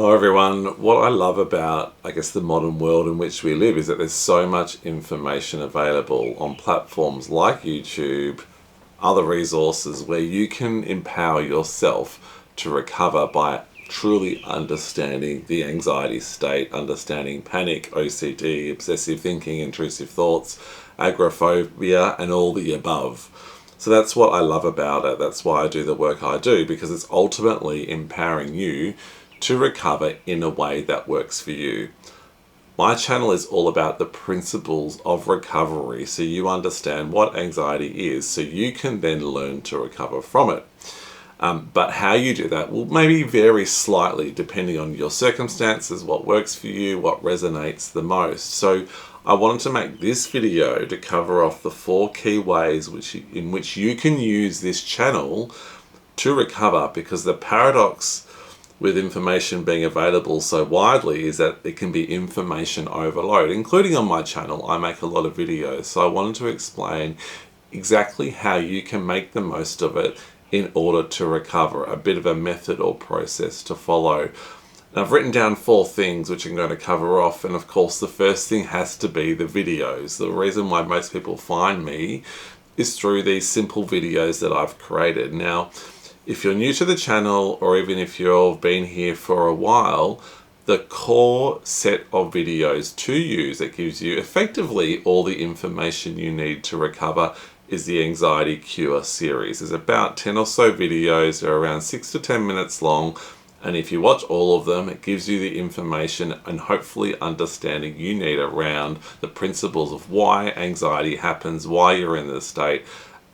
Hello everyone. What I love about, the modern world in which we live is that there's so much information available on platforms like YouTube, other resources where you can empower yourself to recover by truly understanding the anxiety state, understanding panic, OCD, obsessive thinking, intrusive thoughts, agoraphobia, and all the above. So that's what I love about it. That's why I do the work I do, because it's ultimately empowering you to recover in a way that works for you. My channel is all about the principles of recovery, so you understand what anxiety is, so you can then learn to recover from it. But how you do that will maybe vary slightly depending on your circumstances, what works for you, what resonates the most. So I wanted to make this video to cover off the 4 key ways in which you can use this channel to recover, because the paradox with information being available so widely is that it can be information overload. Including on my channel, I make a lot of videos, so I wanted to explain exactly how you can make the most of it in order to recover, a bit of a method or process to follow. And I've written down 4 things which I'm going to cover off, and of course the first thing has to be the videos. The reason why most people find me is through these simple videos that I've created. Now, if you're new to the channel, or even if you've been here for a while, the core set of videos to use that gives you effectively all the information you need to recover is the Anxiety Cure series. There's about 10 or so videos. They're around 6 to 10 minutes long. And if you watch all of them, it gives you the information and hopefully understanding you need around the principles of why anxiety happens, why you're in this state,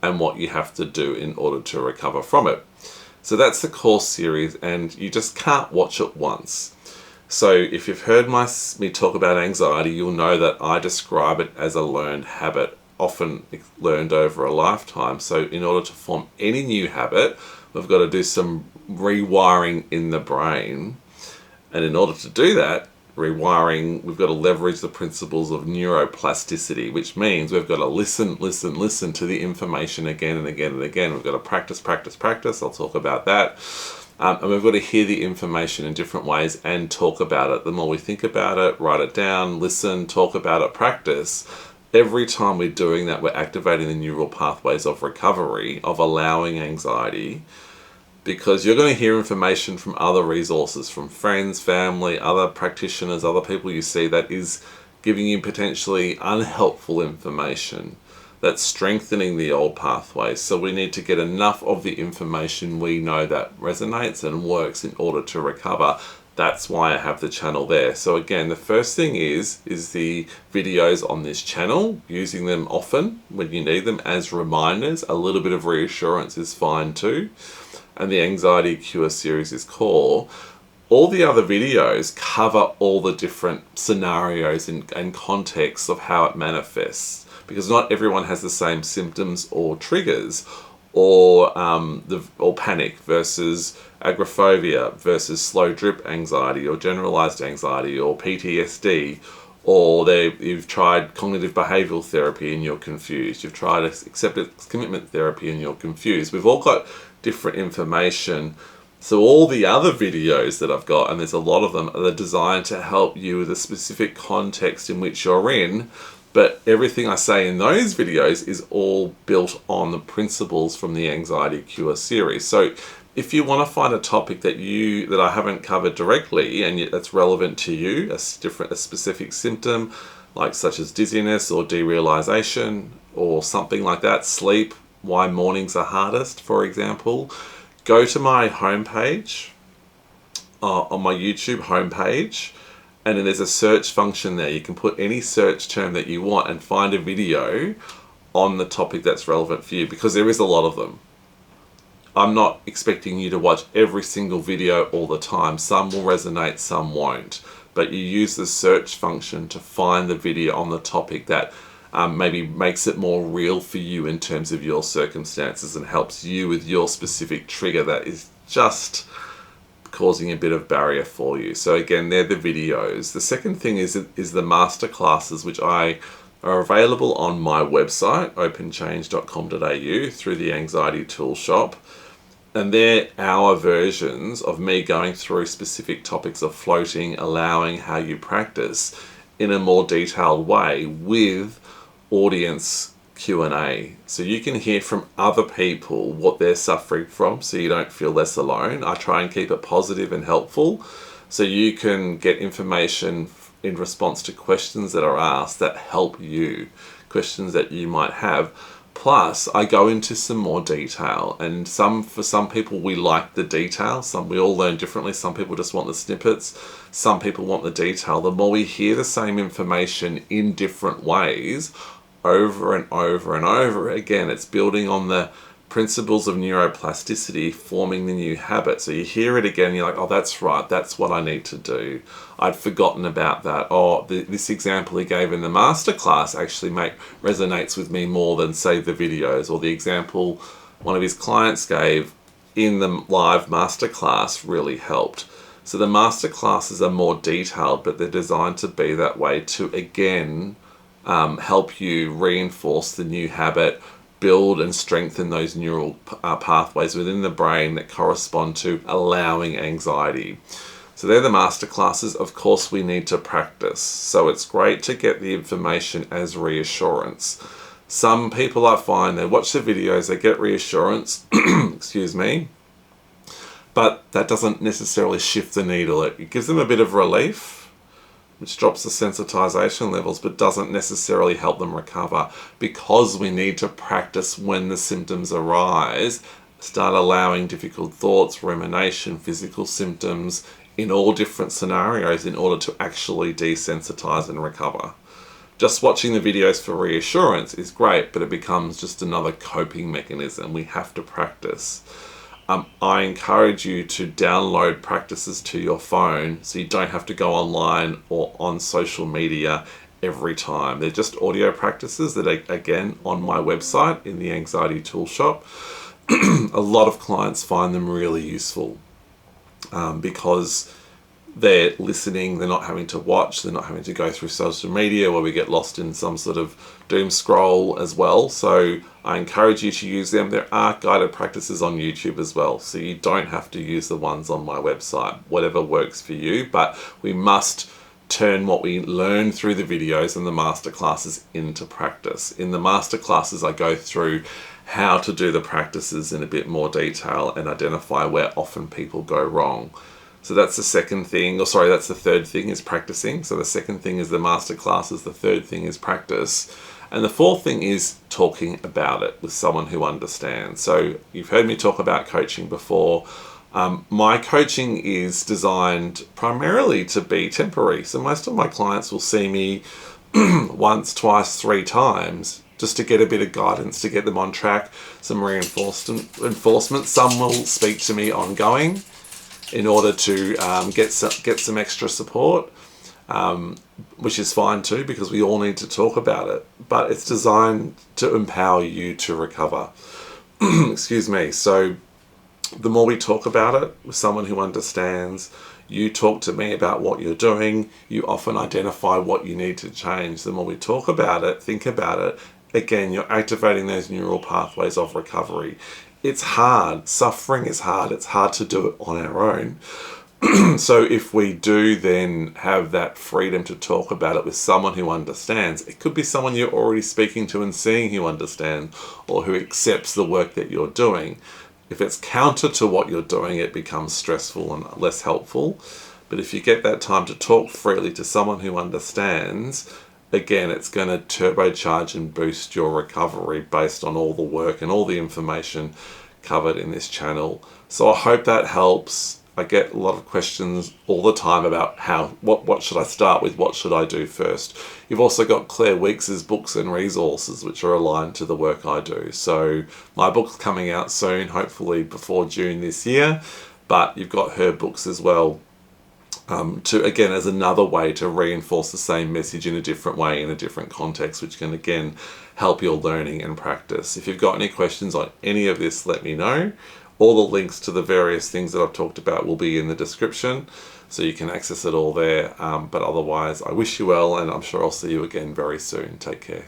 and what you have to do in order to recover from it. So that's the core series, and you just can't watch it once. So if you've heard me talk about anxiety, you'll know that I describe it as a learned habit, often learned over a lifetime. So in order to form any new habit, we've got to do some rewiring in the brain. And in order to do that, rewiring, we've got to leverage the principles of neuroplasticity, which means we've got to listen to the information again and again and again. We've got to practice. I'll talk about that. And we've got to hear the information in different ways and talk about it. The more we think about it, write it down, listen, talk about it, practice. Every time we're doing that, we're activating the neural pathways of recovery, of allowing anxiety, because you're going to hear information from other resources, from friends, family, other practitioners, other people you see that is giving you potentially unhelpful information that's strengthening the old pathways. So we need to get enough of the information we know that resonates and works in order to recover. That's why I have the channel there. So again, the first thing is the videos on this channel, using them often when you need them as reminders. A little bit of reassurance is fine too. And the Anxiety Cure series is core. All the other videos cover all the different scenarios and contexts of how it manifests, because not everyone has the same symptoms or triggers, or panic versus agoraphobia versus slow drip anxiety, or generalized anxiety, or PTSD, or you've tried cognitive behavioral therapy and you're confused. You've tried acceptance commitment therapy and you're confused. We've all got different information. So all the other videos that I've got, and there's a lot of them, are designed to help you with a specific context in which you're in. But everything I say in those videos is all built on the principles from the Anxiety Cure series. So if you want to find a topic that I haven't covered directly and that's relevant to you, a specific symptom, such as dizziness or derealization or something like that, sleep, why mornings are hardest, for example, go to my homepage, on my YouTube homepage, and then there's a search function there. You can put any search term that you want and find a video on the topic that's relevant for you, because there is a lot of them. I'm not expecting you to watch every single video all the time. Some will resonate, some won't. But you use the search function to find the video on the topic that maybe makes it more real for you in terms of your circumstances and helps you with your specific trigger that is just causing a bit of barrier for you. So again, they're the videos. The second thing is the masterclasses, which are available on my website, openchange.com.au, through the Anxiety Tool Shop. And they're our versions of me going through specific topics of floating, allowing how you practice in a more detailed way with audience Q&A. So you can hear from other people what they're suffering from so you don't feel less alone. I try and keep it positive and helpful so you can get information in response to questions that are asked that help you, questions that you might have. Plus, I go into some more detail, and for some people we like the detail. We all learn differently. Some people just want the snippets. Some people want the detail. The more we hear the same information in different ways, over and over and over again, it's building on the principles of neuroplasticity, forming the new habit. So you hear it again, you're like, oh, that's right, that's what I need to do. I'd forgotten about that. Oh, this example he gave in the masterclass actually resonates with me more than, say, the videos, or the example one of his clients gave in the live masterclass really helped. So the masterclasses are more detailed, but they're designed to be that way to, again, help you reinforce the new habit, build and strengthen those neural pathways within the brain that correspond to allowing anxiety. So they're the masterclasses. Of course, we need to practice. So it's great to get the information as reassurance. Some people, I find, they watch the videos, they get reassurance, excuse me, but that doesn't necessarily shift the needle. It gives them a bit of relief, which drops the sensitization levels, but doesn't necessarily help them recover, because we need to practice when the symptoms arise, start allowing difficult thoughts, rumination, physical symptoms in all different scenarios in order to actually desensitize and recover. Just watching the videos for reassurance is great, but it becomes just another coping mechanism. We have to practice. I encourage you to download practices to your phone so you don't have to go online or on social media every time. They're just audio practices that are, again, on my website in the Anxiety Tool Shop. A lot of clients find them really useful because they're listening, they're not having to watch, they're not having to go through social media where we get lost in some sort of doom scroll as well. So I encourage you to use them. There are guided practices on YouTube as well, so you don't have to use the ones on my website, whatever works for you, but we must turn what we learn through the videos and the masterclasses into practice. In the masterclasses, I go through how to do the practices in a bit more detail and identify where often people go wrong. So that's the second thing, or sorry, that's the third thing, is practicing. So the second thing is the masterclasses, the third thing is practice. And the fourth thing is talking about it with someone who understands. So you've heard me talk about coaching before. My coaching is designed primarily to be temporary. So most of my clients will see me once, twice, 3 times just to get a bit of guidance, to get them on track, some reinforcement. Some will speak to me ongoing in order to get some extra support, which is fine too, because we all need to talk about it. But it's designed to empower you to recover. Excuse me. So the more we talk about it with someone who understands, you talk to me about what you're doing, you often identify what you need to change. The more we talk about it, think about it, again, you're activating those neural pathways of recovery. It's hard. Suffering is hard. It's hard to do it on our own. So if we do then have that freedom to talk about it with someone who understands, it could be someone you're already speaking to and seeing who understands or who accepts the work that you're doing. If it's counter to what you're doing, it becomes stressful and less helpful. But if you get that time to talk freely to someone who understands, again, it's going to turbocharge and boost your recovery based on all the work and all the information covered in this channel. So I hope that helps. I get a lot of questions all the time about what should I start with, what should I do first. You've also got Claire Weeks's books and resources, which are aligned to the work I do. So my book's coming out soon, hopefully before June this year, but you've got her books as well. Again, as another way to reinforce the same message in a different way, in a different context, which can again help your learning and practice. If you've got any questions on any of this, let me know. All the links to the various things that I've talked about will be in the description, so you can access it all there. But otherwise, I wish you well, and I'm sure I'll see you again very soon. Take care.